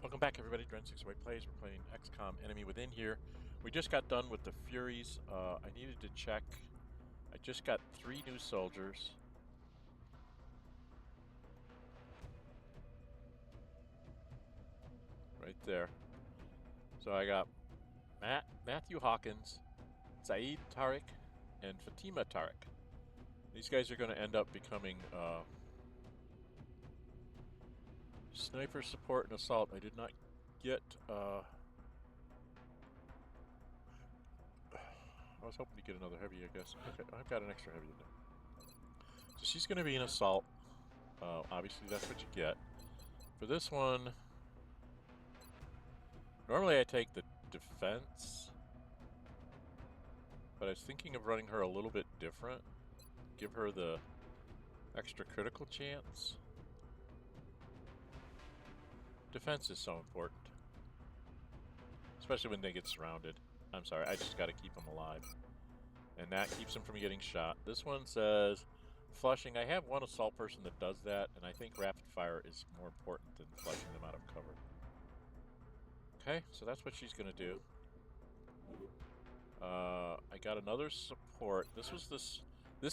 Welcome back, everybody. Dren608 plays. We're playing XCOM Enemy Within here. We just got done with the Furies. I needed to check. I just got 3 new soldiers. Right there. So I got Matthew Hawkins, Zaid Tariq, and Fatima Tariq. These guys are going to end up becoming sniper support and assault. I did not get... I was hoping to get another heavy, I guess. Okay, I've got an extra heavy in there. So she's going to be an assault. Obviously, that's what you get. For this one, normally I take the defense, but I was thinking of running her a little bit different. Give her the extra critical chance. Defense is so important, especially when they get surrounded. I'm sorry, I just got to keep them alive. And that keeps them from getting shot. This one says flushing. I have one assault person that does that, and I think rapid fire is more important than flushing them out of cover. Okay, so that's what she's going to do. I got another support. This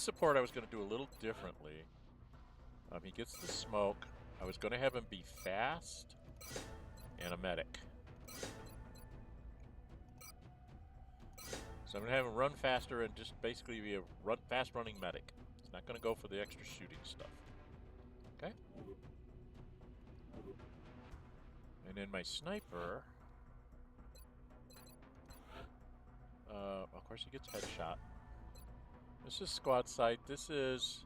support I was going to do a little differently. He gets the smoke. I was going to have him be fast and a medic. So I'm going to have him run faster and just basically be a fast running medic. He's not going to go for the extra shooting stuff. Okay? And then my sniper... of course he gets headshot. This is squad sight. This is...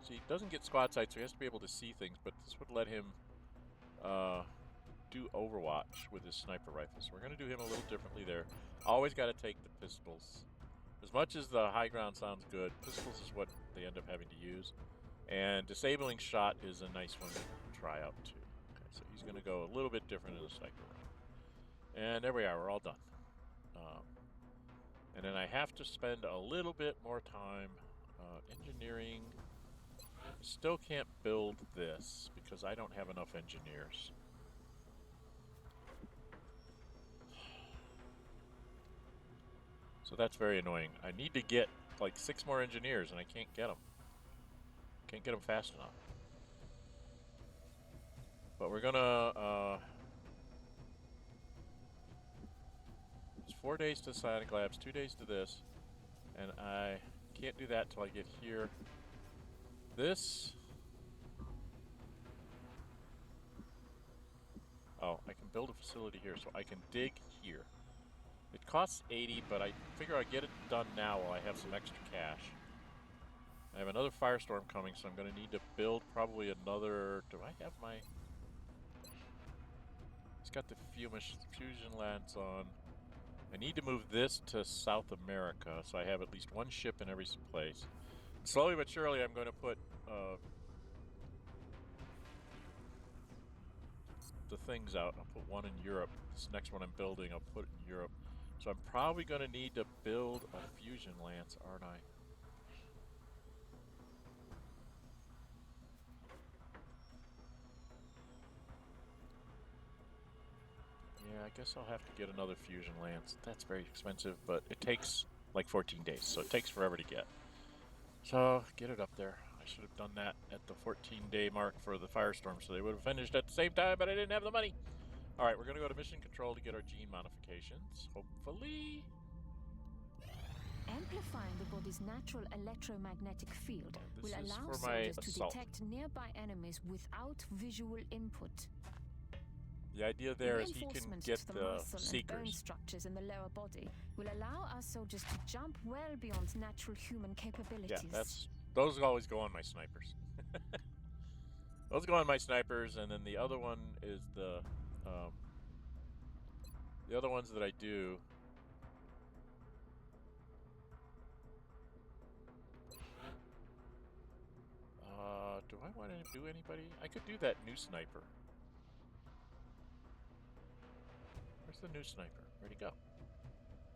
See, he doesn't get squad sight, so he has to be able to see things, but this would let him do Overwatch with his sniper rifle. So we're going to do him a little differently there. Always got to take the pistols. As much as the high ground sounds good, pistols is what they end up having to use. And disabling shot is a nice one to try out too. Okay, so he's going to go a little bit different in the sniper round. And there we are, we're all done. And then I have to spend a little bit more time engineering. Still can't build this because I don't have enough engineers. So that's very annoying. I need to get like 6 more engineers and I can't get them. Can't get them fast enough. But we're gonna... it's 4 days to Psionic Labs, 2 days to this. And I can't do that till I get here. This... Oh, I can build a facility here, so I can dig here. It costs 80, but I figure I'll get it done now while I have some extra cash. I have another firestorm coming, so I'm going to need to build probably another... Do I have my... It's got the fusion lance on. I need to move this to South America, so I have at least 1 ship in every place. And slowly but surely, I'm going to put the things out. I'll put 1 in Europe. This next one I'm building, I'll put it in Europe. So I'm probably going to need to build a fusion lance, aren't I? Yeah, I guess I'll have to get another fusion lance. That's very expensive, but it takes like 14 days, so it takes forever to get. So, get it up there. I should have done that at the 14-day mark for the firestorm, so they would have finished at the same time, but I didn't have the money. All right, we're going to go to mission control to get our gene modifications, hopefully. Amplifying the body's natural electromagnetic field will allow for my soldiers to detect nearby enemies without visual input. The idea there is he can get the muscle seekers. And bone structures in the lower body will allow our soldiers to jump well beyond natural human capabilities. Yeah, those always go on my snipers. Those go on my snipers, and then the other one is the other ones that I do. Do I want to do anybody? I could do that new sniper. Where's the new sniper? Where'd he go?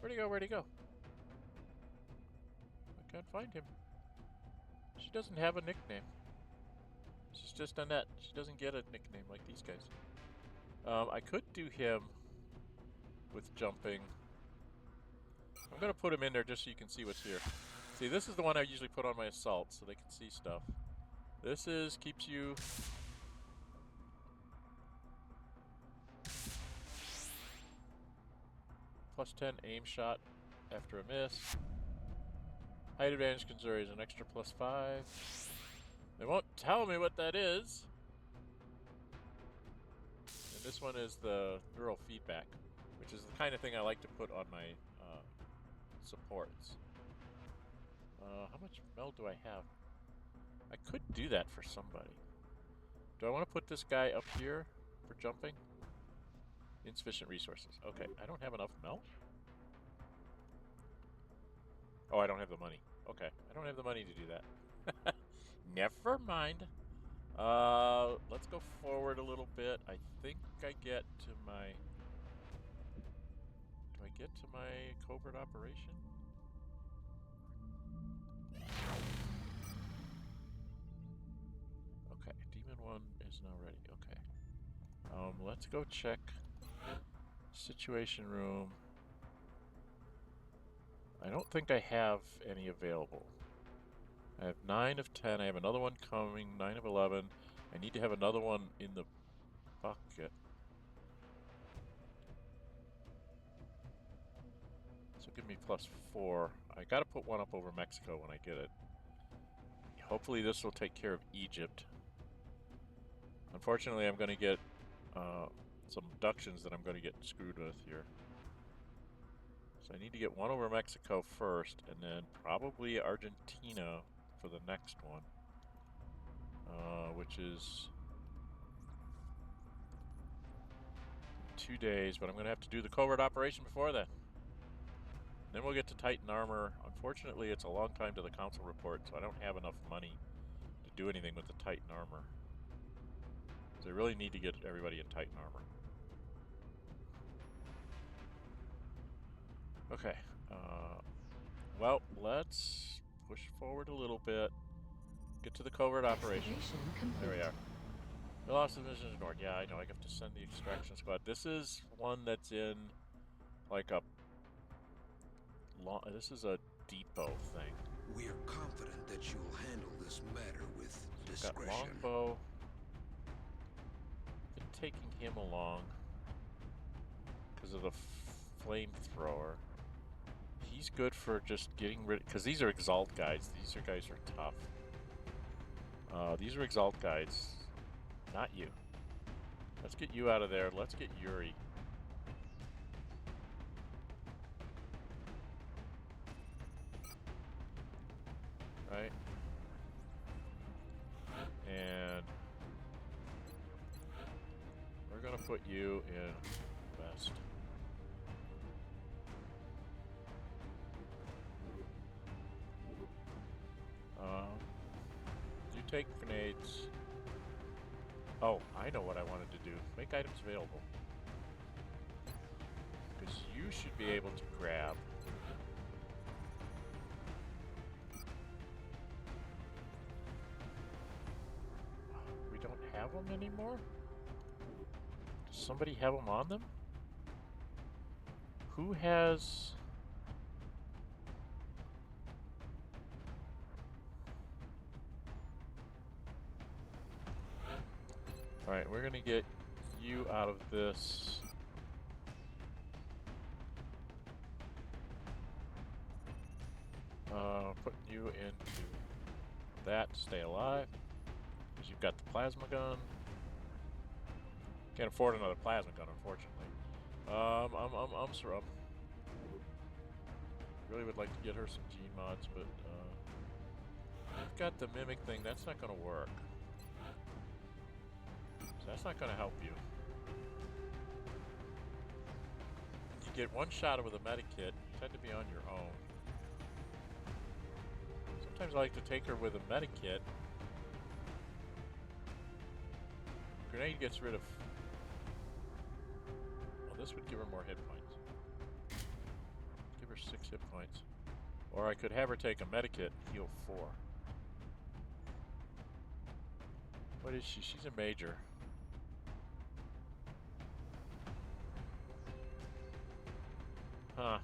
Where'd he go? Where'd he go? I can't find him. She doesn't have a nickname. She's just Annette. She doesn't get a nickname like these guys. I could do him with jumping. I'm going to put him in there just so you can see what's here. See, this is the one I usually put on my assault so they can see stuff. This is, keeps you... +10 aim shot after a miss. Height advantage considers an extra +5. They won't tell me what that is. And this one is the neural feedback, which is the kind of thing I like to put on my supports. How much meld do I have? I could do that for somebody. Do I want to put this guy up here for jumping? Insufficient resources. Okay, I don't have enough melt. Oh, I don't have the money. Okay, I don't have the money to do that. Never mind. Let's go forward a little bit. I think I get to my... Do I get to my covert operation? Okay, Demon 1 is now ready. Okay. Let's go check Situation Room. I don't think I have any available. I have 9 of 10. I have another one coming, 9 of 11. I need to have another one in the bucket. So give me +4. I gotta put one up over Mexico when I get it. Hopefully this will take care of Egypt. Unfortunately, I'm gonna get some abductions that I'm gonna get screwed with here. So I need to get one over Mexico first, and then probably Argentina for the next one. Which is 2 days, but I'm going to have to do the covert operation before then. Then we'll get to Titan armor. Unfortunately, it's a long time to the council report, so I don't have enough money to do anything with the Titan armor. So I really need to get everybody in Titan armor. Okay. Well, let's push forward a little bit. Get to the covert operation. There we are. We lost the mission ignored. Yeah, I know. I have to send the extraction squad. This is one that's in like a this is a depot thing. We are confident that you will handle this matter with discretion. Got longbow. Been taking him along because of the flamethrower. He's good for just getting rid, because these are Exalt guides. These are guys are tough. These are Exalt guides. Not you. Let's get you out of there. Let's get Yuri. Right? And we're gonna put you in west. You take grenades. Oh, I know what I wanted to do. Make items available. Because you should be able to grab. We don't have them anymore? Does somebody have them on them? Who has... Alright, we're gonna get you out of this. Putting you into that to stay alive. Because you've got the plasma gun. Can't afford another plasma gun, unfortunately. I'm really would like to get her some gene mods, but I've got the mimic thing. That's not gonna work. That's not going to help you. You get one shot with a medikit, you tend to be on your own. Sometimes I like to take her with a medikit. Grenade gets rid of... Well, this would give her more hit points. Give her 6 hit points. Or I could have her take a medikit, heal 4. What is she? She's a major. Huh.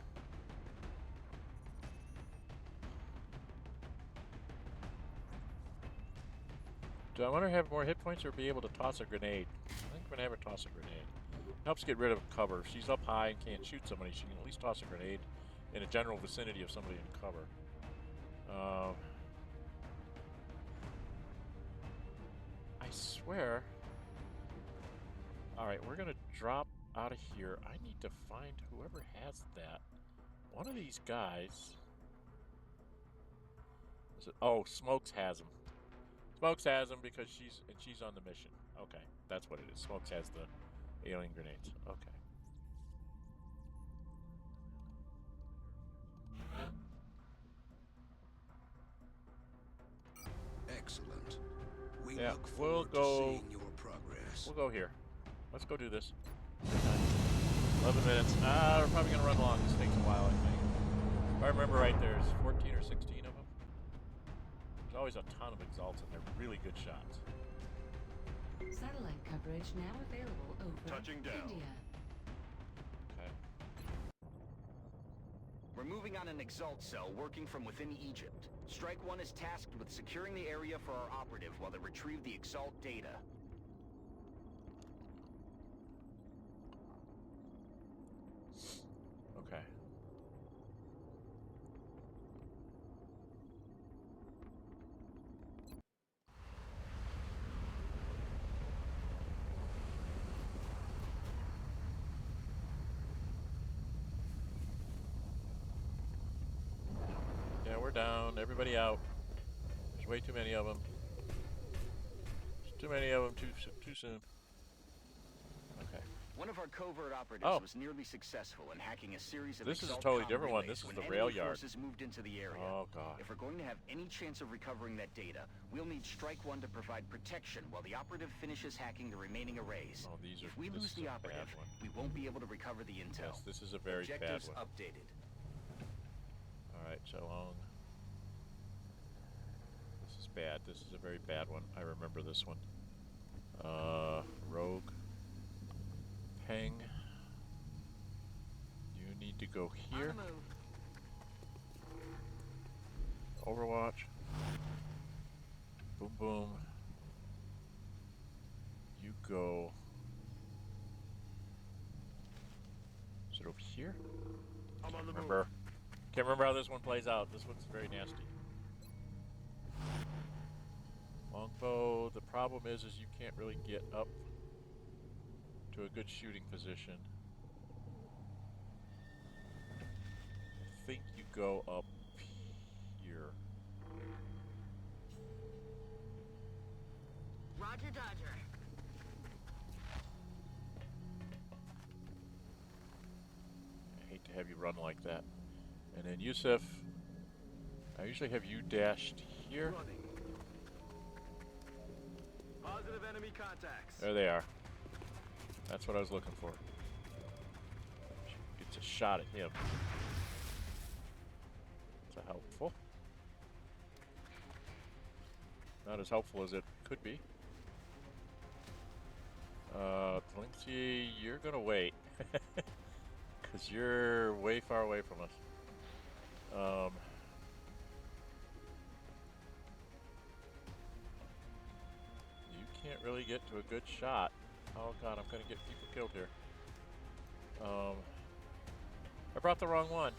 Do I want to have more hit points or be able to toss a grenade? I think I'm going to have her toss a grenade. Helps get rid of cover. If she's up high and can't shoot somebody, she can at least toss a grenade in a general vicinity of somebody in cover. I swear. Alright, we're going to drop out of here. I need to find whoever has that. One of these guys. Is it, oh, Smokes has him. Smokes has him because she's on the mission. Okay, that's what it is. Smokes has the alien grenades. Okay. Excellent. We Yeah, look we'll forward go. to seeing your progress. We'll go here. Let's go do this. 11 minutes. We're probably gonna run along. This takes a while, I think. If I remember right, there's 14 or 16 of them. There's always a ton of Exalts, and they're really good shots. Satellite coverage now available over Touching down. India. Okay. We're moving on an Exalt cell working from within Egypt. Strike 1 is tasked with securing the area for our operative while they retrieve the Exalt data. Okay. Yeah, we're down. Everybody out. There's way too many of them. There's too many of them too soon. Okay. One of our covert operatives was nearly successful in hacking a series of This is a Exalt totally comm different one. relays This is when the rail enemy yard. forces moved into the area. Oh, God. If we're going to have any chance of recovering that data, we'll need Strike 1 to provide protection while the operative finishes hacking the remaining arrays. Oh, these are. If we this lose is the a bad operative, one. we won't be able to recover the intel. Yes, this is a very Objectives bad one. updated. All right, so long. This is bad. This is a very bad one. I remember this one. Rogue. Peng. You need to go here. On the move. Overwatch. Boom, boom. You go. Is it over here? I'm on the Remember? Can't remember how this one plays out. This one's very nasty. Longbow. The problem is you can't really get up to a good shooting position. I think you go up here. Roger, Dodger. I hate to have you run like that. And then Yusuf, I usually have you dashed here. Running. Positive enemy contacts. There they are. That's what I was looking for. It's a shot at him. It's a helpful. Not as helpful as it could be. Linksy, you're gonna wait. Because you're way far away from us. You can't really get to a good shot. Oh god, I'm gonna get people killed here. I brought the wrong one.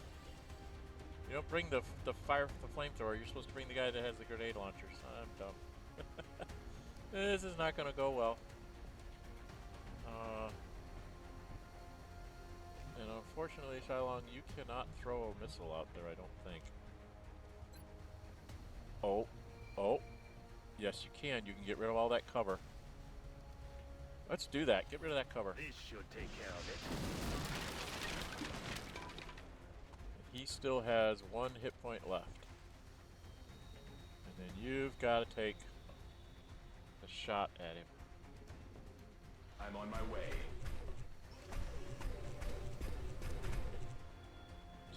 You don't bring the flamethrower. You're supposed to bring the guy that has the grenade launchers. I'm dumb. This is not gonna go well. And unfortunately, Shylong, you cannot throw a missile out there, I don't think. Oh. Yes, you can. You can get rid of all that cover. Let's do that. Get rid of that cover. This should take care of it. He still has 1 hit point left. And then you've got to take a shot at him. I'm on my way.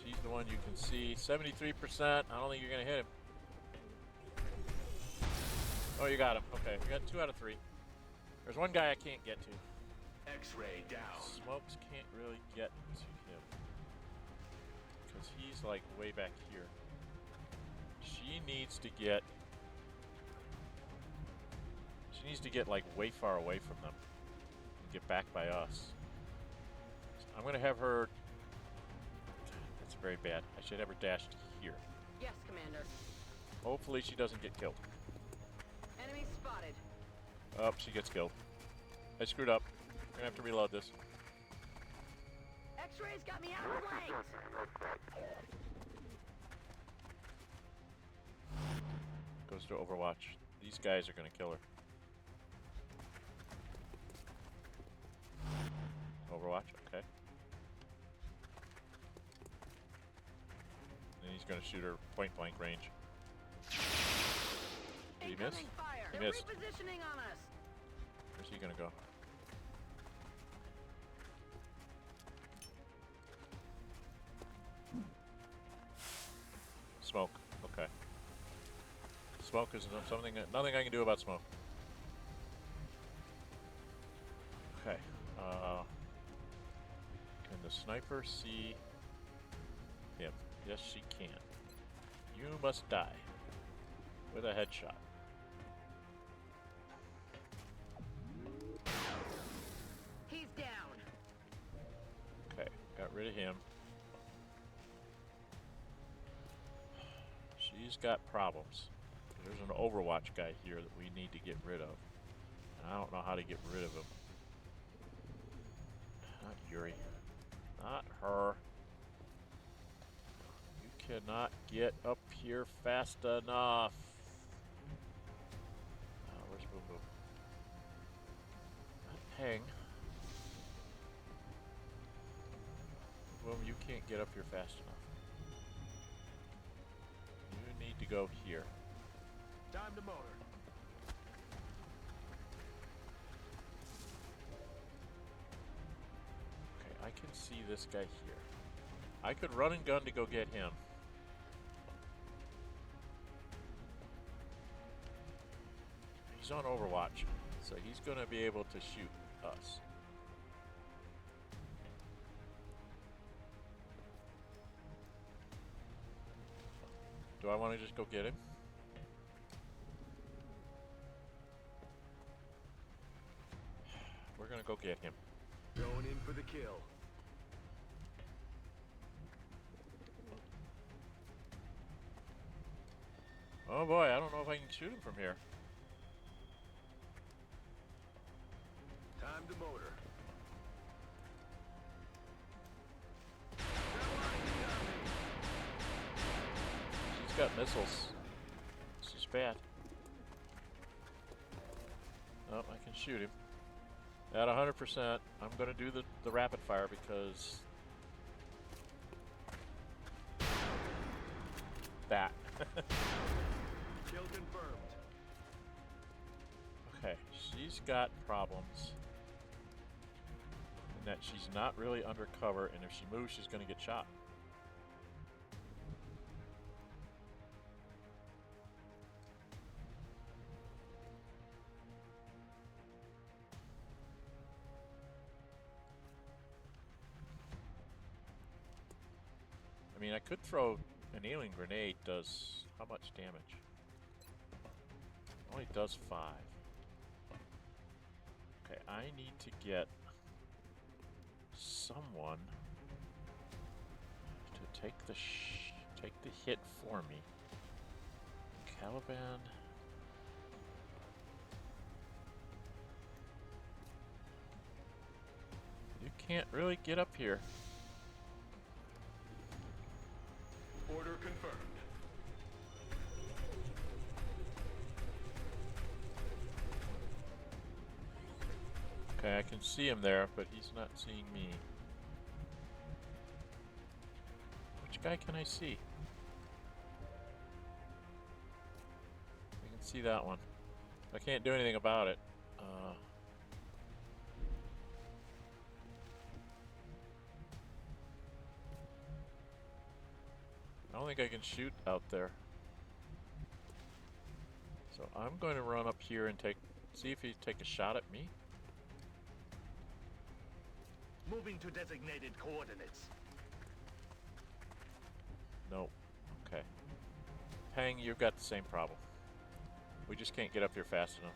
She's the one you can see. 73%. I don't think you're going to hit him. Oh, you got him. Okay, we got 2 out of 3. There's one guy I can't get to. X-ray down. Smokes can't really get to him. Because he's like way back here. She needs to get like way far away from them. And get back by us. So I'm gonna have her. That's very bad. I should have her dashed here. Yes, Commander. Hopefully she doesn't get killed. Enemy spotted. Oh, she gets killed. I screwed up. I'm gonna have to reload this. X-rays got me outflanked. Goes to Overwatch. These guys are gonna kill her. Overwatch, okay. And he's gonna shoot her point blank range. Did he miss? Incoming fire. He They're missed. repositioning on us. Where's he gonna go? Smoke. Okay. Smoke is something. Nothing I can do about smoke. Okay. Can the sniper see him? Yes, she can. You must die with a headshot. He's down. Okay, got rid of him. She's got problems. There's an Overwatch guy here that we need to get rid of. And I don't know how to get rid of him. Not Yuri. Not her. You cannot get up here fast enough. Where's Boom Boom? Not Peng. Boom, you can't get up here fast enough. You need to go here. Time to motor. Okay, I can see this guy here. I could run and gun to go get him. He's on Overwatch, so he's going to be able to shoot us. Do I want to just go get him? We're going to go get him. Going in for the kill. Oh boy, I don't know if I can shoot him from here. Time to motor. She's got missiles. This is bad. Oh, I can shoot him. At 100%, I'm going to do the rapid fire because that. Kill confirmed. Okay, she's got problems in that she's not really undercover, and if she moves, she's going to get shot. I mean, I could throw an alien grenade. Does how much damage? Only does 5. Okay, I need to get someone to take the hit for me. Caliban. You can't really get up here. Order confirmed. Okay, I can see him there, but he's not seeing me. Which guy can I see? I can see that one. I can't do anything about it. I don't think I can shoot out there. So I'm going to run up here and see if he take a shot at me. Moving to designated coordinates. Nope. Okay. Pang, you've got the same problem. We just can't get up here fast enough.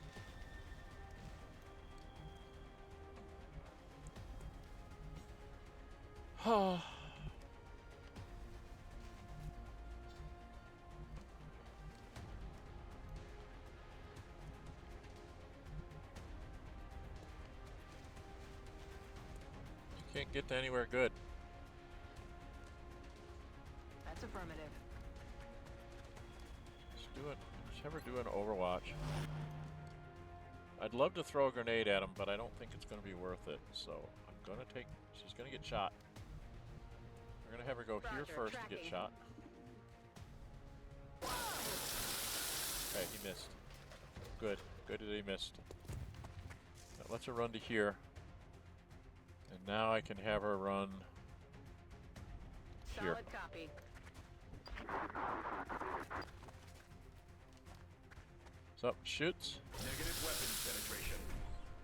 Can't get to anywhere good. That's affirmative. Just ever do an Overwatch. I'd love to throw a grenade at him, but I don't think it's going to be worth it. So I'm going to she's going to get shot. We're going to have her go here Roger, first tracking. to get shot. Okay, he missed. Good. Good that he missed. That lets her run to here. And now I can have her run here. Solid copy. So, shoots. Negative weapons penetration.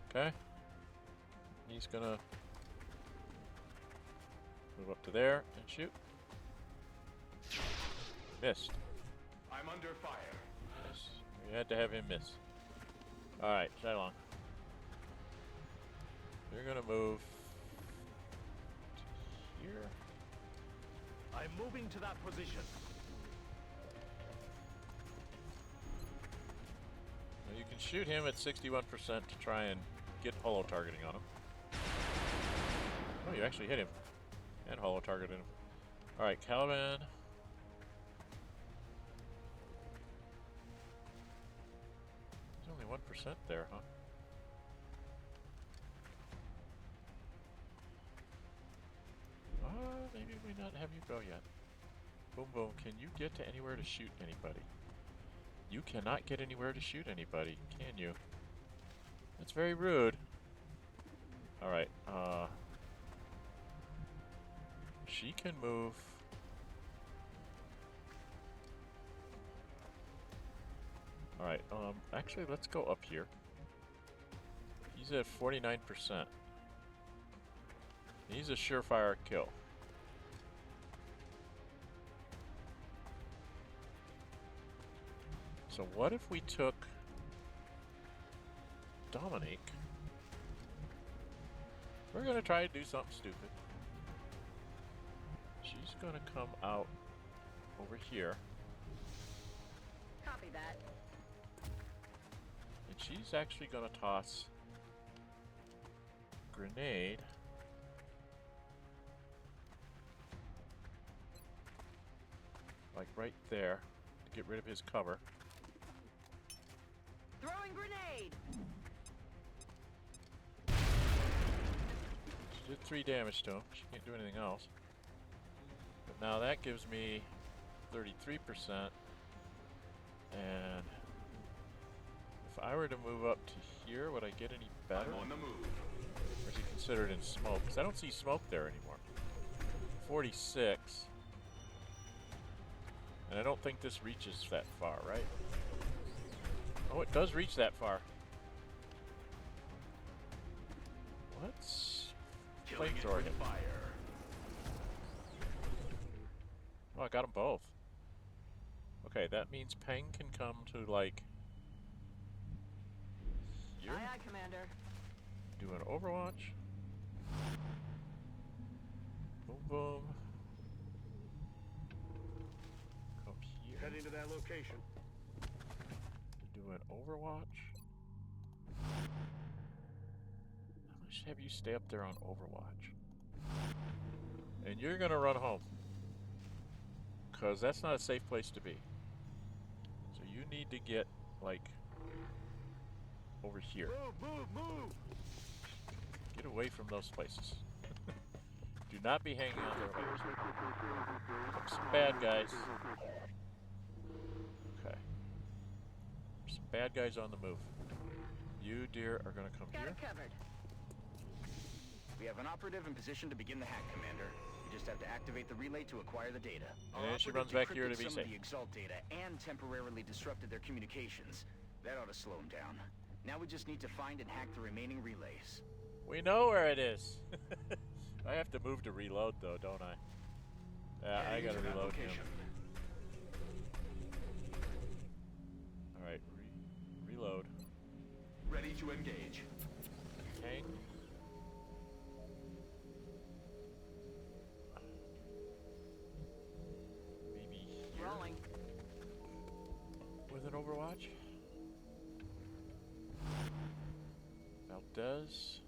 Okay. He's gonna move up to there and shoot. Missed. I'm under fire. Yes. We had to have him miss. Alright, Shylong. You're gonna move to here. I'm moving to that position. Now you can shoot him at 61% to try and get holo targeting on him. Oh, you actually hit him. And holo targeted him. Alright, Caliban. There's only 1% there, huh? Maybe we not have you go yet. Boom Boom, can you get to anywhere to shoot anybody? You cannot get anywhere to shoot anybody, can you? That's very rude. Alright, she can move. Alright, actually let's go up here. He's at 49%. He's a surefire kill. So what if we took Dominique? We're gonna try to do something stupid. She's gonna come out over here. Copy that. And she's actually gonna toss a grenade. Like right there to get rid of his cover. Throwing grenade. She did 3 damage to him. She can't do anything else. But now that gives me 33%. And if I were to move up to here, would I get any better? I'm on the move. Or is he considered in smoke? Because I don't see smoke there anymore. 46. And I don't think this reaches that far, right? Oh, it does reach that far. Let's Killing it flamethrower with him. fire. Oh, I got them both. Okay, that means Peng can come to, like, here. Aye, aye, Commander. Do an Overwatch. Boom, boom. Come here. Heading to that location. Do an Overwatch. I'll just have you stay up there on Overwatch. And you're gonna run home. Because that's not a safe place to be. So you need to get, like, over here. Move, move, move! Get away from those places. Do not be hanging out there like some bad guys. Okay. Some bad guys on the move. You, dear, are gonna come Got here. it covered. We have an operative in position to begin the hack, Commander. You just have to activate the relay to acquire the data. And Our she operative runs back here to decrypted be some safe. of the Exalt data and temporarily disrupted their communications. That ought to slow him down. Now we just need to find and hack the remaining relays. We know where it is. I have to move to reload though, don't I? Yeah, I gotta reload him. Alright, reload. Ready to engage. Hang. Maybe here Rolling. with an Overwatch. Valdez.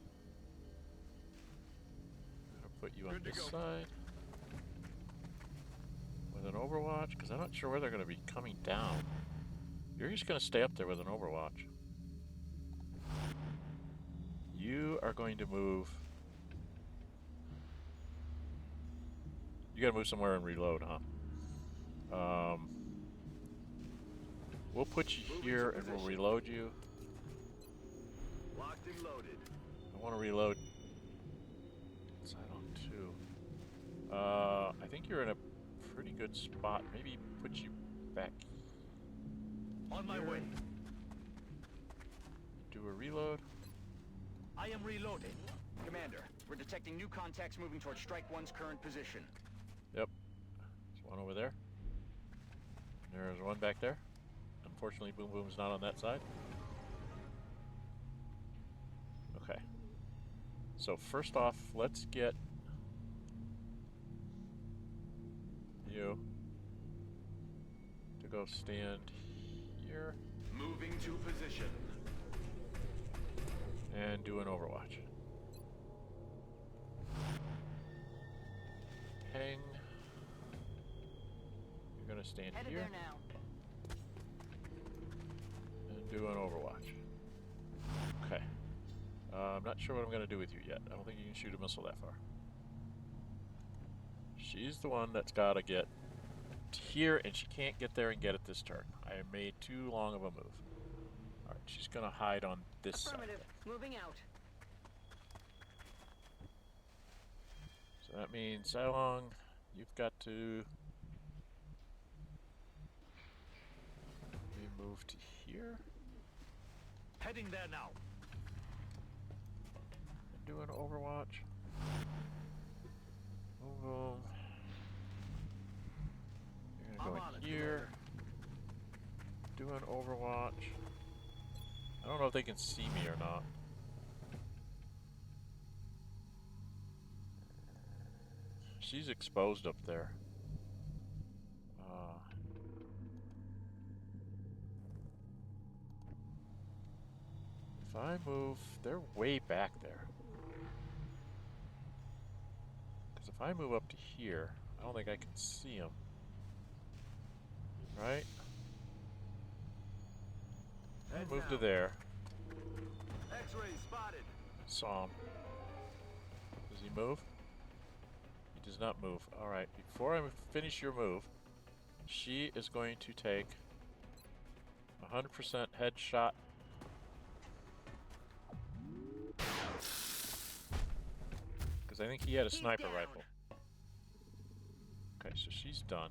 I'm gonna put you on this side with an Overwatch, because I'm not sure where they're gonna be coming down. You're just gonna stay up there with an Overwatch. You are going to move. You gotta move somewhere and reload, huh? We'll put you here and we'll reload you. Locked and loaded. I want to reload Cylon 2. I think you're in a pretty good spot. Maybe put you back. On my here. way. Do a reload. I am reloading. Commander, we're detecting new contacts moving towards Strike 1's current position. Yep. There's one over there. There's one back there. Unfortunately, Boom Boom's not on that side. Okay. So first off, let's get you to go stand here Moving to position. and do an Overwatch. Hang. You're gonna stand Headed here there now. and do an Overwatch. Okay. I'm not sure what I'm gonna do with you yet. I don't think you can shoot a missile that far. She's the one that's gotta get here, and she can't get there and get it this turn. I made too long of a move. Alright, she's gonna hide on this side. Affirmative. Moving out. So that means Cylon, you've got to be moved to here Heading there now. and do an Overwatch. Boom, boom. You're gonna I'm go on in it, here. Do an Overwatch. I don't know if they can see me or not. She's exposed up there. If I move, they're way back there. Because if I move up to here, I don't think I can see them. Right? Head Move to now. there. X-ray spotted. Saw him. Does he move? He does not move. Alright, before I finish your move, she is going to take 100% headshot. Because I think he had a He's sniper down. rifle. Okay, so she's done.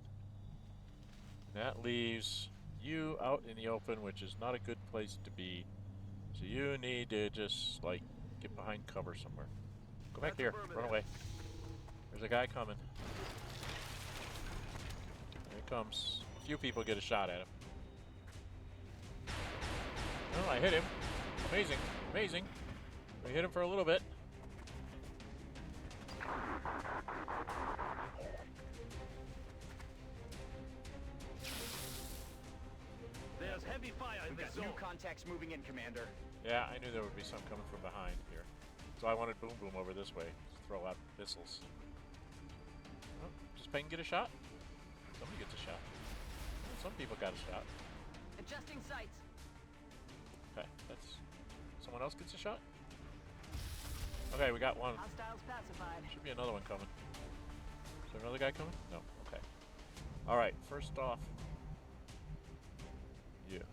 That leaves you out in the open, which is not a good place to be. So you need to just, like, get behind cover somewhere. Go back That's here. affirmative. Run away. There's a guy coming. There he comes. A few people get a shot at him. Oh, I hit him. Amazing. Amazing. We hit him for a little bit. There's heavy fire in We've the got new zone. contacts moving in, Commander. Yeah, I knew there would be some coming from behind here. So I wanted Boom Boom over this way to throw out missiles. Oh, does Peng get a shot? Somebody gets a shot. Some people got a shot. Adjusting sights. Okay, that's... Someone else gets a shot? Okay, we got one. Hostiles pacified. Should be another one coming. Is there another guy coming? No. Okay. Alright, first off... You. Get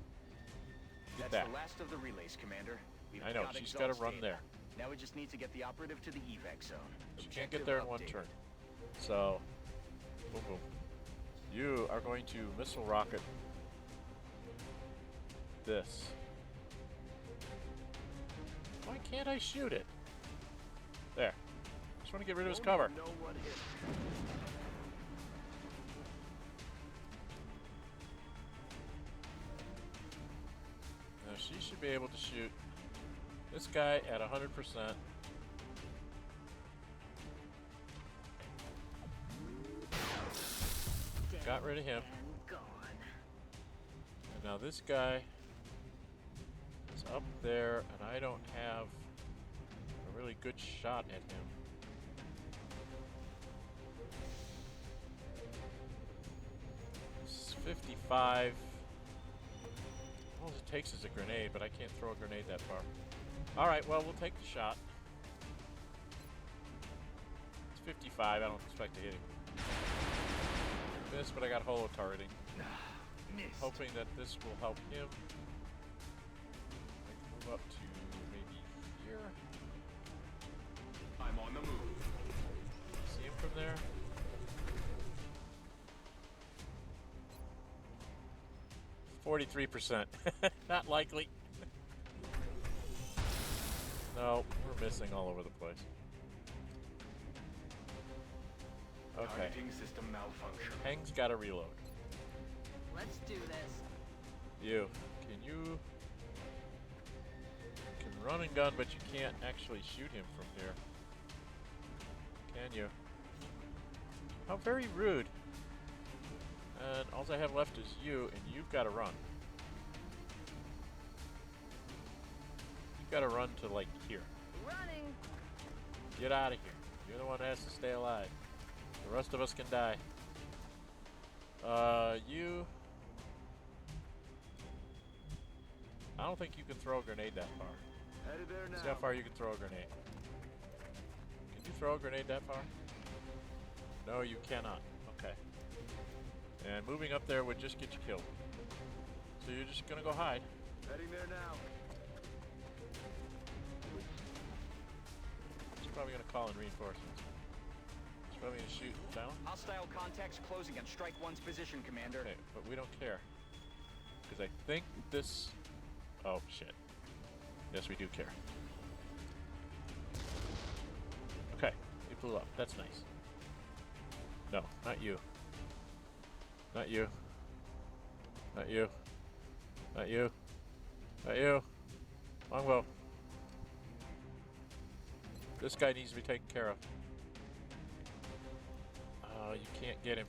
That's that. the last of the relays, Commander. We've I know, got she's Exalt's gotta run data. there. Now we just need to get the operative to the evac zone. She can't Objective get there in one updated. turn. So... Boom boom. You are going to missile rocket this. Why can't I shoot it? There. Just want to get rid of his Won't cover. even know what hit. Now she should be able to shoot this guy at 100%. Got rid of him. And gone. And now this guy is up there, and I don't have a really good shot at him. It's 55. All it takes is a grenade, but I can't throw a grenade that far. Alright, well, we'll take the shot. It's 55. I don't expect to hit him. Missed, but I got holo turreting. Missed. Hoping that this will help him. I can move up to maybe here. I'm on the move. See him from there? %43%. Not likely. No, we're missing all over the place. Okay. Targeting system malfunction. Hang's got to reload. Let's do this. You can run and gun, but you can't actually shoot him from here. Can you? How very rude. And all I have left is you, and you've got to run. You've got to run to, like, here. Running. Get out of here. You're the one that has to stay alive. The rest of us can die. You... I don't think you can throw a grenade that far. Headed there now. See how far you can throw a grenade. Can you throw a grenade that far? No, you cannot. Okay. And moving up there would just get you killed. So you're just gonna go hide. Heading there now. He's probably gonna call in reinforcements. He's probably gonna shoot down. Hostile contacts closing on Strike 1's position, Commander. Okay, but we don't care. Because I think this... Oh, shit. Yes, we do care. Okay, he blew up. That's nice. No, not you. Not you. Not you. Not you. Not you. Longbow. This guy needs to be taken care of. Oh, you can't get him.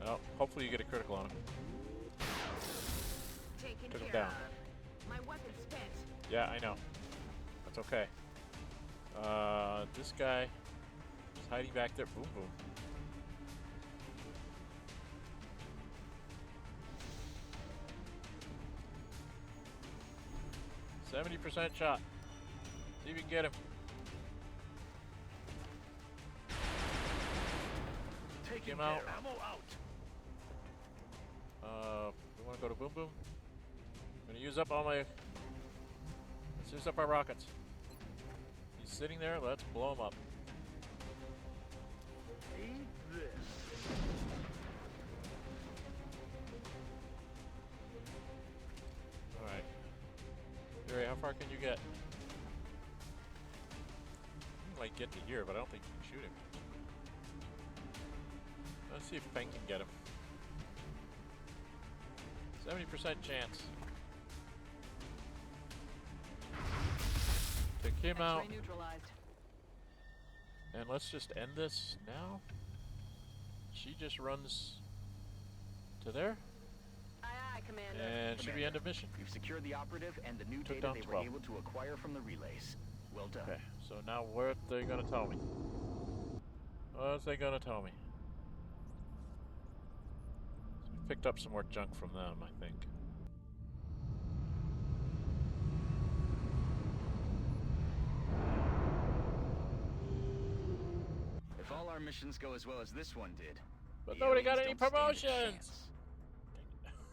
Well, hopefully you get a critical on him. Taken Took him care down. of. My weapon's spent. Yeah, I know. That's okay. This guy is hiding back there. Boom, boom. %70 shot. See if you can get him. Taking him out. care. Ammo out. We want to go to boom, boom. I'm gonna use up all my. Let's use up our rockets. He's sitting there. Let's blow him up. Eat this. All right. Jerry, how far can you get? You might get to here, but I don't think you can shoot him. Let's see if Feng can get him. 70% chance. Took him out. X-ray neutralized. And let's just end this now. She just runs to there, Aye, aye, Commander. and should be end of mission. You've secured the operative and the new Took data down they 12. were able to acquire from the relays. Well done. Okay, so now what are they gonna tell me? What's they gonna tell me? So we picked up some more junk from them, I think. If all our missions go as well as this one did, But the nobody got aliens any don't stand a promotions!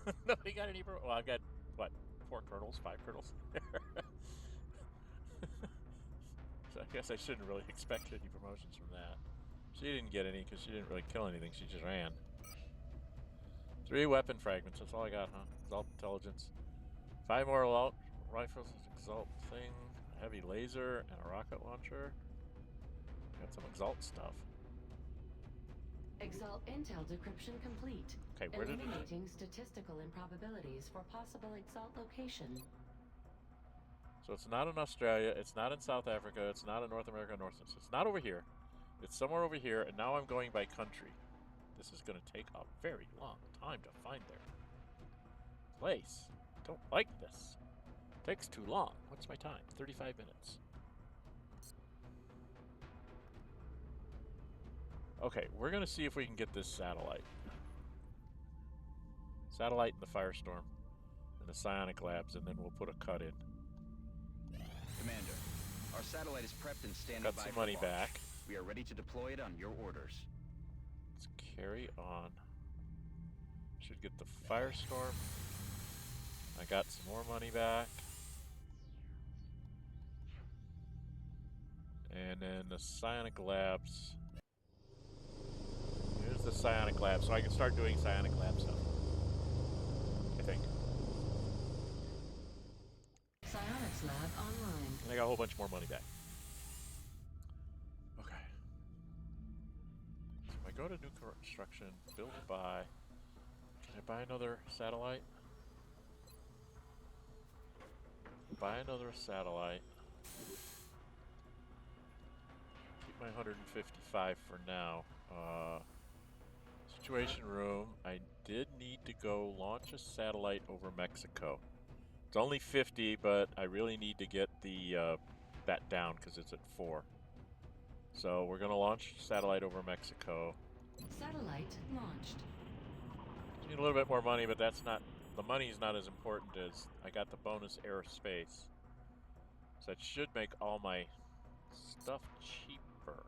chance. Nobody got any well, I've got, what, 4 colonels, 5 colonels? So I guess I shouldn't really expect any promotions from that. She didn't get any because she didn't really kill anything, she just ran. 3 weapon fragments, that's all I got, huh? Exalt intelligence. 5 more rifles, Exalt thing, a heavy laser, and a rocket launcher. Got some Exalt stuff. Exalt intel decryption complete. Okay, where did it... Eliminating statistical improbabilities for possible Exalt location. So it's not in Australia, it's not in South Africa, it's not in North America, it's not over here. It's somewhere over here, and now I'm going by country. This is going to take a very long time to find their place. Don't like this. Takes too long. What's my time? 35 minutes. Okay, we're going to see if we can get this satellite. Satellite and the Firestorm and the Psionic Labs, and then we'll put a cut in. Commander, our satellite is prepped and standing Got by some for money launch. back. We are ready to deploy it on your orders. Let's carry on. Should get the Firestorm. I got some more money back. And then the Psionic Labs. Here's the Psionic Labs, so I can start doing Psionic Lab stuff. I think. Psionics lab online. And I got a whole bunch more money back. Okay. So if I go to new construction, build buy. Can I buy another satellite? Buy another satellite. Keep my 155 for now. Situation room. I did need to go launch a satellite over Mexico. It's only 50, but I really need to get the that down because it's at 4. So we're gonna launch satellite over Mexico. Satellite launched. Need a little bit more money, but that's not, the money's not as important as I got the bonus airspace. So it should make all my stuff cheaper.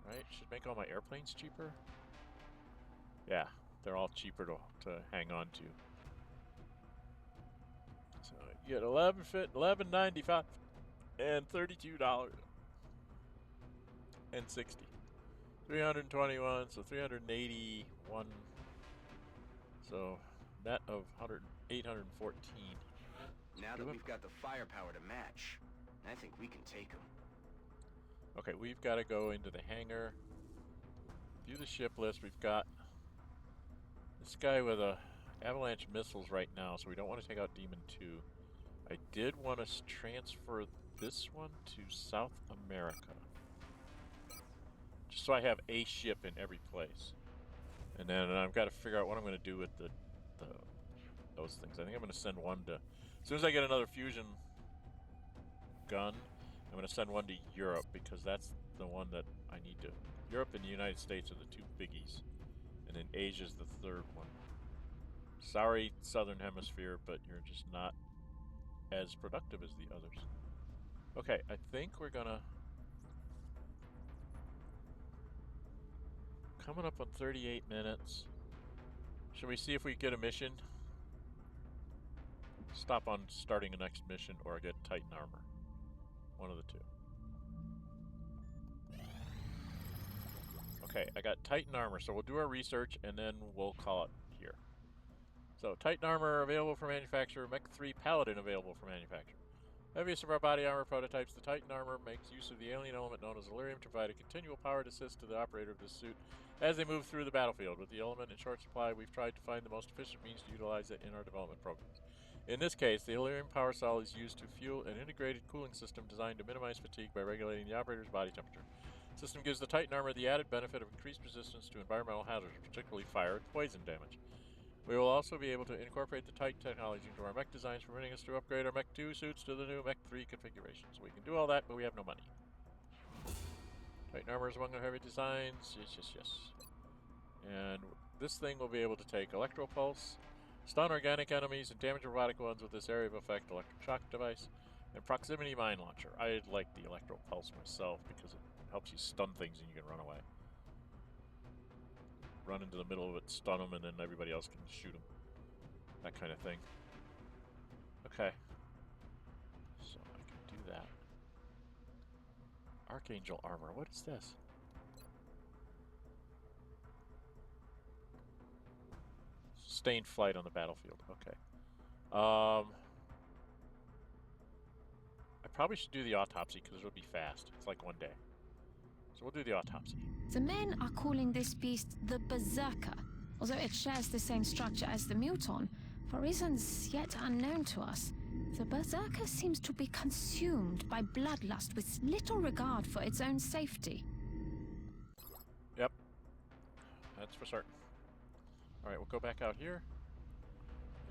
Right? Should make all my airplanes cheaper? Yeah, they're all cheaper to hang on to. So you get $11.95 and $32 and 60. 321, so 381. So net of 814. Now that we've got the firepower to match, I think we can take them. Okay, we've got to go into the hangar. View the ship list. We've got this guy with a avalanche missiles right now, so we don't want to take out Demon 2. I did want to transfer this one to South America. Just so I have a ship in every place. And then I've got to figure out what I'm going to do with those things. I think I'm going to send one to... As soon as I get another fusion gun, I'm going to send one to Europe, because that's the one that I need to... Europe and the United States are the two biggies. And then Asia's the third one. Sorry, Southern Hemisphere, but you're just not as productive as the others. Okay, I think we're going to... Coming up on 38 minutes. Should we see if we get a mission? Stop on starting a next mission or get Titan armor. One of the two. Okay, I got Titan armor, so we'll do our research and then we'll call it here. So, Titan armor available for manufacture, Mech 3 Paladin available for manufacture. Heaviest of our body armor prototypes, the Titan armor makes use of the alien element known as Illyrium to provide a continual powered assist to the operator of this suit as they move through the battlefield. With the element in short supply, we've tried to find the most efficient means to utilize it in our development programs. In this case, the Illyrium power cell is used to fuel an integrated cooling system designed to minimize fatigue by regulating the operator's body temperature. The system gives the Titan armor the added benefit of increased resistance to environmental hazards, particularly fire and poison damage. We will also be able to incorporate the Titan technology into our mech designs, permitting us to upgrade our Mech 2 suits to the new Mech 3 configuration. So we can do all that, but we have no money. Titan armor is among our heavy designs. Yes. And this thing will be able to take Electro Pulse, stun organic enemies, and damage robotic ones with this area of effect electric shock device, and Proximity Mine Launcher. I like the Electro Pulse myself because it helps you stun things and you can run away. Run into the middle of it, stun them, and then everybody else can shoot them. That kind of thing. Okay. So I can do that. Archangel armor. What is this? Sustained flight on the battlefield. Okay. probably should do the autopsy because it'll be fast. It's like 1 day. So we'll do the autopsy. The men are calling this beast the Berserker, although it shares the same structure as the Muton. For reasons yet unknown to us, the Berserker seems to be consumed by bloodlust with little regard for its own safety. Yep. That's for certain. Alright, we'll go back out here.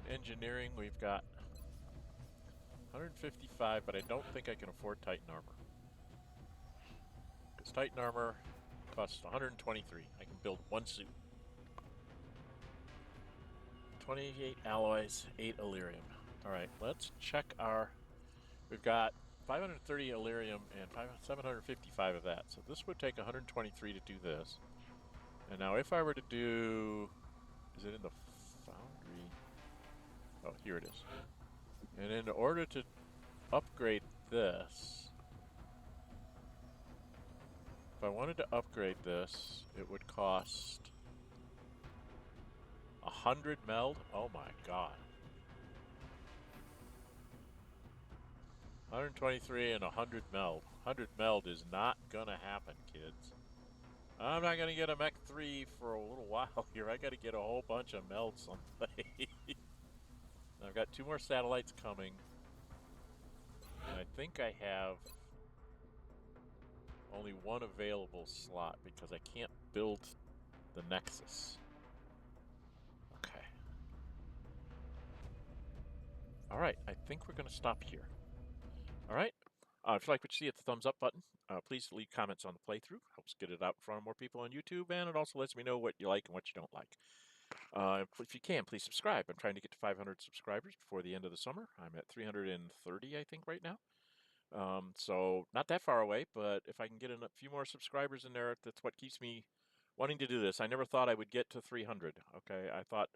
In engineering, we've got 155, but I don't think I can afford Titan armor. Because Titan armor costs 123. I can build 1 suit. 28 alloys, 8 Illyrium. Alright, let's check our... We've got 530 Illyrium and 755 of that. So this would take 123 to do this. And now if I were to do... Is it in the foundry? Oh, here it is. And in order to upgrade this... If I wanted to upgrade this, it would cost... 100 meld? Oh my god. 123 and 100 meld. 100 meld is not gonna happen, kids. I'm not gonna get a Mech 3 for a little while here. I gotta get a whole bunch of meld someplace. I've got 2 more satellites coming. And I think I have only 1 available slot because I can't build the Nexus. Okay. Alright, I think we're gonna stop here. Alright, if you like what you see, hit the thumbs up button. Please leave comments on the playthrough. Helps get it out in front of more people on YouTube, and it also lets me know what you like and what you don't like. If you can, please subscribe. I'm trying to get to 500 subscribers before the end of the summer. I'm at 330, I think, right now. So not that far away, but if I can get a few more subscribers in there, that's what keeps me wanting to do this. I never thought I would get to 300, okay? I thought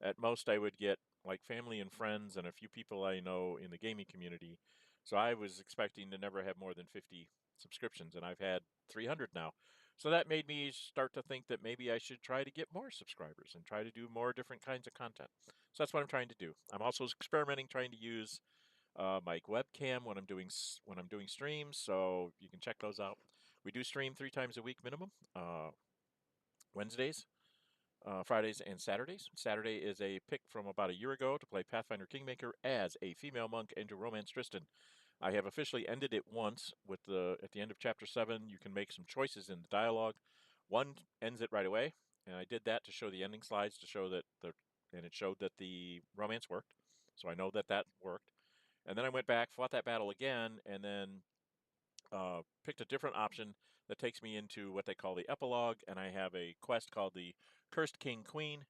at most I would get like family and friends and a few people I know in the gaming community. So I was expecting to never have more than 50 subscriptions, and I've had 300 now. So that made me start to think that maybe I should try to get more subscribers and try to do more different kinds of content. So that's what I'm trying to do. I'm also experimenting trying to use my webcam when I'm doing streams, so you can check those out. We do stream 3 times a week minimum. Wednesdays, Fridays, and Saturdays. Saturday is a pick from about a year ago to play Pathfinder Kingmaker as a female monk and to romance Tristan. I have officially ended it once with at the end of chapter 7. You can make some choices in the dialogue. One ends it right away, and I did that to show the ending slides to show that and it showed that the romance worked. So I know that that worked. And then I went back, fought that battle again, and then picked a different option that takes me into what they call the epilogue, and I have a quest called the Cursed King Queen.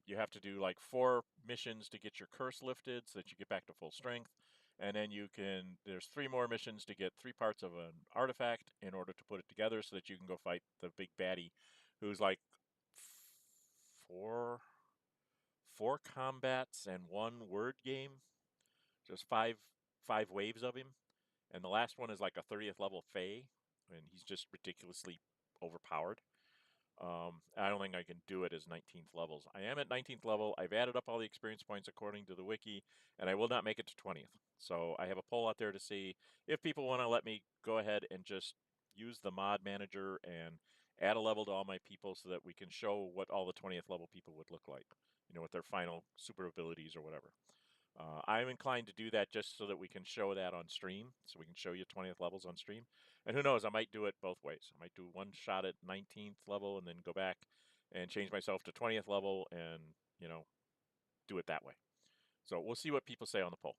You have to do like 4 missions to get your curse lifted so that you get back to full strength. And then there's 3 more missions to get 3 parts of an artifact in order to put it together so that you can go fight the big baddie, who's like 4 combats and 1 word game. Just 5 waves of him. And the last one is like a 30th level Fae, and he's just ridiculously overpowered. I don't think I can do it as 19th levels. I am at 19th level. I've added up all the experience points according to the wiki, and I will not make it to 20th. So I have a poll out there to see if people want to let me go ahead and just use the mod manager and add a level to all my people so that we can show what all the 20th level people would look like, you know, with their final super abilities or whatever. I'm inclined to do that just so that we can show that on stream, so we can show you 20th levels on stream. And who knows, I might do it both ways. I might do one shot at 19th level and then go back and change myself to 20th level and, you know, do it that way. So we'll see what people say on the poll.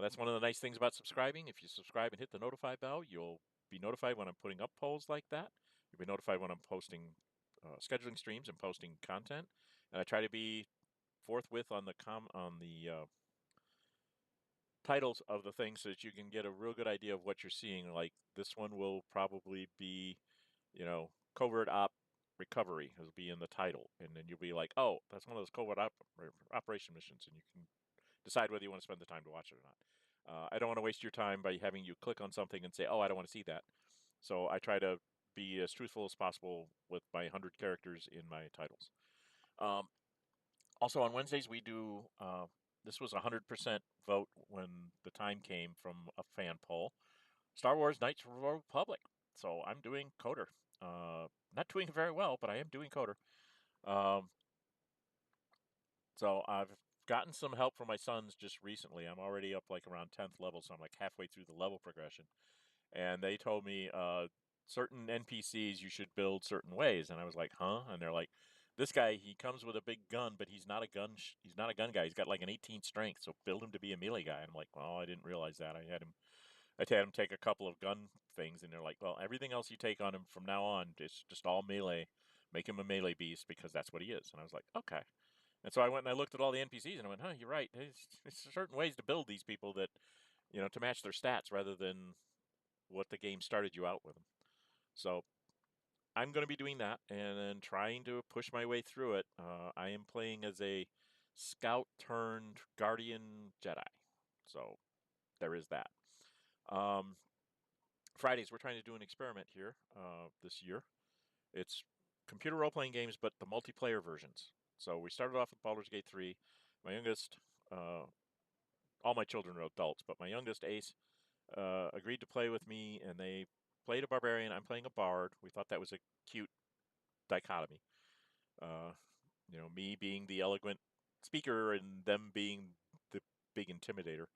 That's one of the nice things about subscribing. If you subscribe and hit the notify bell, you'll be notified when I'm putting up polls like that. You'll be notified when I'm posting, scheduling streams and posting content. And I try to be forthwith on the titles of the things so that you can get a real good idea of what you're seeing. Like this one will probably be, you know, Covert Recovery will be in the title, and then you'll be like, oh, that's one of those Covert Operation missions, and you can decide whether you want to spend the time to watch it or not. I don't want to waste your time by having you click on something and say, oh, I don't want to see that. So I try to be as truthful as possible with my 100 characters in my titles. Also on Wednesdays we do this was a 100% vote when the time came from a fan poll. Star Wars Knights of the Republic. So I'm doing Coder. Not doing it very well, but I am doing Coder. So I've gotten some help from my sons just recently. I'm already up like around 10th level, so I'm like halfway through the level progression. And they told me certain NPCs you should build certain ways, and I was like, huh? And they're like, this guy, he comes with a big gun, but he's not a gun. He's not a gun guy. He's got like an 18 strength, so build him to be a melee guy. And I'm like, well, I didn't realize that. I had him take a couple of gun things, and they're like, well, everything else you take on him from now on, it's just all melee. Make him a melee beast because that's what he is. And I was like, okay. And so I went and I looked at all the NPCs and I went, huh, you're right. There's certain ways to build these people that, to match their stats rather than what the game started you out with them. So I'm going to be doing that and then trying to push my way through it. I am playing as a scout turned guardian Jedi. So there is that. Fridays, we're trying to do an experiment here this year. It's computer role playing games, but the multiplayer versions. So we started off with Baldur's Gate 3. My youngest, all my children are adults, but my youngest, Ace, agreed to play with me, and they played a barbarian. I'm playing a bard. We thought that was a cute dichotomy. Me being the eloquent speaker and them being the big intimidator.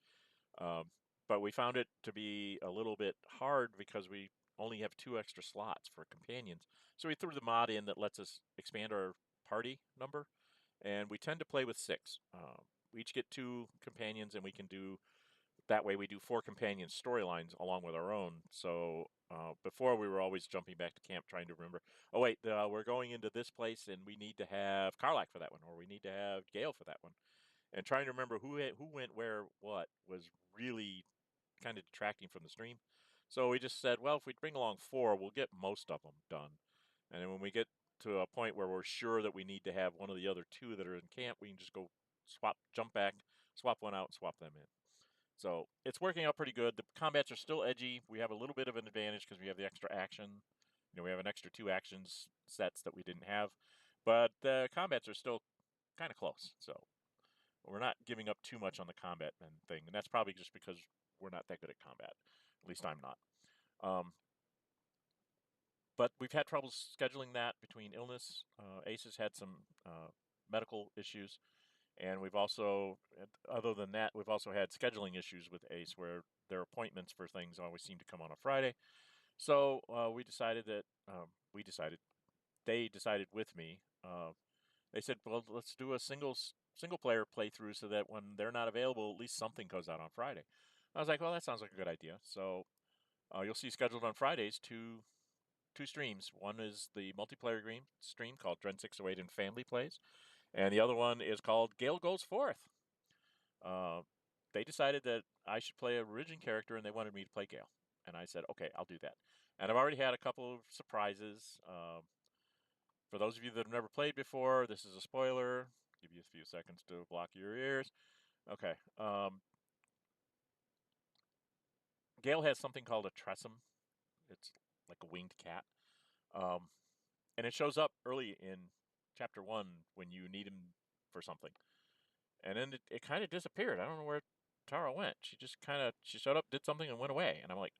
But we found it to be a little bit hard because we only have 2 extra slots for companions. So we threw the mod in that lets us expand our party number, and we tend to play with 6. We each get 2 companions, and we can do that way. We do 4 companion storylines along with our own. So before we were always jumping back to camp trying to remember, oh wait, we're going into this place and we need to have Karlak for that one, or we need to have Gale for that one. And trying to remember who went where what was really kind of detracting from the stream. So we just said, well, if we bring along 4, we'll get most of them done. And then when we get to a point where we're sure that we need to have one of the other 2 that are in camp, we can just go jump back, swap one out, swap them in. So it's working out pretty good. The combats are still edgy. We have a little bit of an advantage because we have the extra action. We have an extra 2 actions sets that we didn't have. But the combats are still kind of close. So we're not giving up too much on the combat and thing. And that's probably just because we're not that good at combat. At least I'm not. But we've had trouble scheduling that between illness. Ace has had some medical issues. And we've also, other than that, we've also had scheduling issues with Ace where their appointments for things always seem to come on a Friday. So they decided with me. They said, well, let's do a single player playthrough so that when they're not available, at least something goes out on Friday. I was like, well, that sounds like a good idea. So you'll see scheduled on Fridays 2 streams. One is the multiplayer stream called Dren608 and Family Plays. And the other one is called Gale Goes Forth. They decided that I should play a religion character, and they wanted me to play Gale. And I said, okay, I'll do that. And I've already had a couple of surprises. For those of you that have never played before, this is a spoiler. Give you a few seconds to block your ears. Okay. Gale has something called a tressum. It's like a winged cat. And it shows up early in Chapter 1 when you need him for something. And then it kind of disappeared. I don't know where Tara went. She showed up, did something, and went away. And I'm like,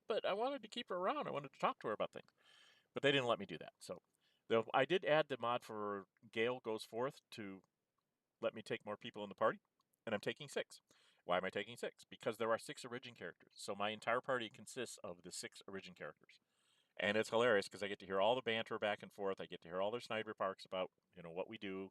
but I wanted to keep her around. I wanted to talk to her about things. But they didn't let me do that. So I did add the mod for Gale Goes Forth to let me take more people in the party. And I'm taking 6. Why am I taking 6? Because there are 6 origin characters. So my entire party consists of the 6 origin characters. And it's hilarious because I get to hear all the banter back and forth. I get to hear all their sniper parks about, what we do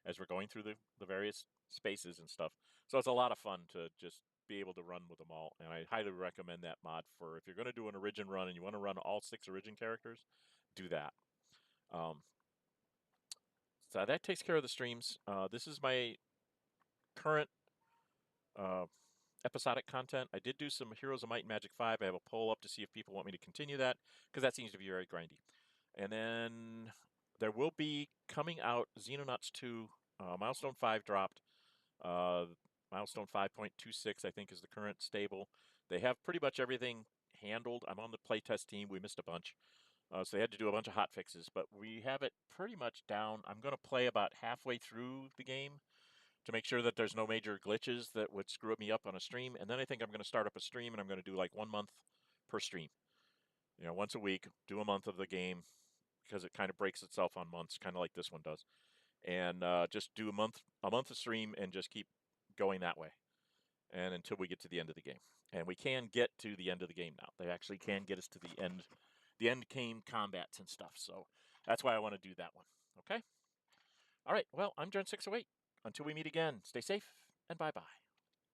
as we're going through the various spaces and stuff. So it's a lot of fun to just be able to run with them all. And I highly recommend that mod for if you're going to do an origin run and you want to run all 6 origin characters, do that. So that takes care of the streams. This is my current episodic content. I did do some Heroes of Might and Magic 5. I have a poll up to see if people want me to continue that because that seems to be very grindy. And then there will be coming out Xenonauts 2. Milestone 5 dropped. Milestone 5.26, I think, is the current stable. They have pretty much everything handled. I'm on the playtest team. We missed a bunch. So they had to do a bunch of hot fixes, but we have it pretty much down. I'm going to play about halfway through the game to make sure that there's no major glitches that would screw me up on a stream. And then I think I'm going to start up a stream, and I'm going to do like 1 month per stream. You know, once a week, do a month of the game, because it kind of breaks itself on months, kind of like this one does. And just do a month of stream and just keep going that way, and until we get to the end of the game. And we can get to the end of the game now. They actually can get us to the end game combats and stuff. So that's why I want to do that one. Okay? All right. Well, I'm Dren608. Until we meet again, stay safe and bye-bye.